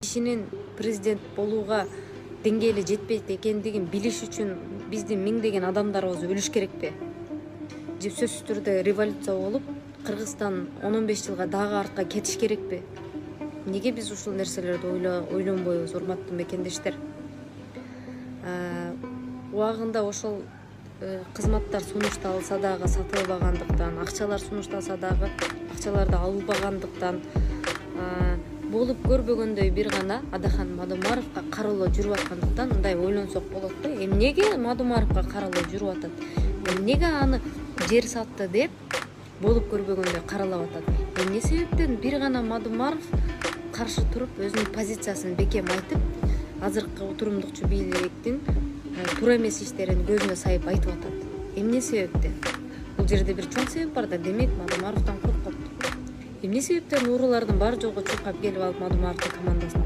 кишинин президент болууга деңгээли жетпейт экендигин билиш үчүн биздин миңдеген адамдарыбыз өлүш керекпи? Же сөзсүз түрдө революция болуп, Кыргызстан 10-15 жылга дагы артка кетиш керекпи? Неге биз ушул нерселерди ойлонбойбуз, урматтуу мекендештер? Убагында ошол кызматтар сунушталса дагы сатылбагандыктан, акчалар сунушталса дагы акчаларды албагандыктан, болуп көрбөгөндөй бир гана Адахан Мадумаровго кароолоо жүрүп аткандыктан мындай ойлонсок болот да. Эмнеге Мадумаровго кароолоо жүрүп атат? Эмнеге аны жер сатты деп болуп көрбөгөндөй каралап атат? Эмне себептен бир гана Мадумаров каршы туруп өзүнүн позициясын бекем айтып, азыркы отурумдукчу бийликтин туура эмес иштерин көзүнө сайып айтып атат? Эмне себептен? Бул жерде бир чоң себеп бар да. Демек Мадумаровдон коркот. Эмне себептен уурулардын бар жогу чуркап келип алып Мадумаровдун командасына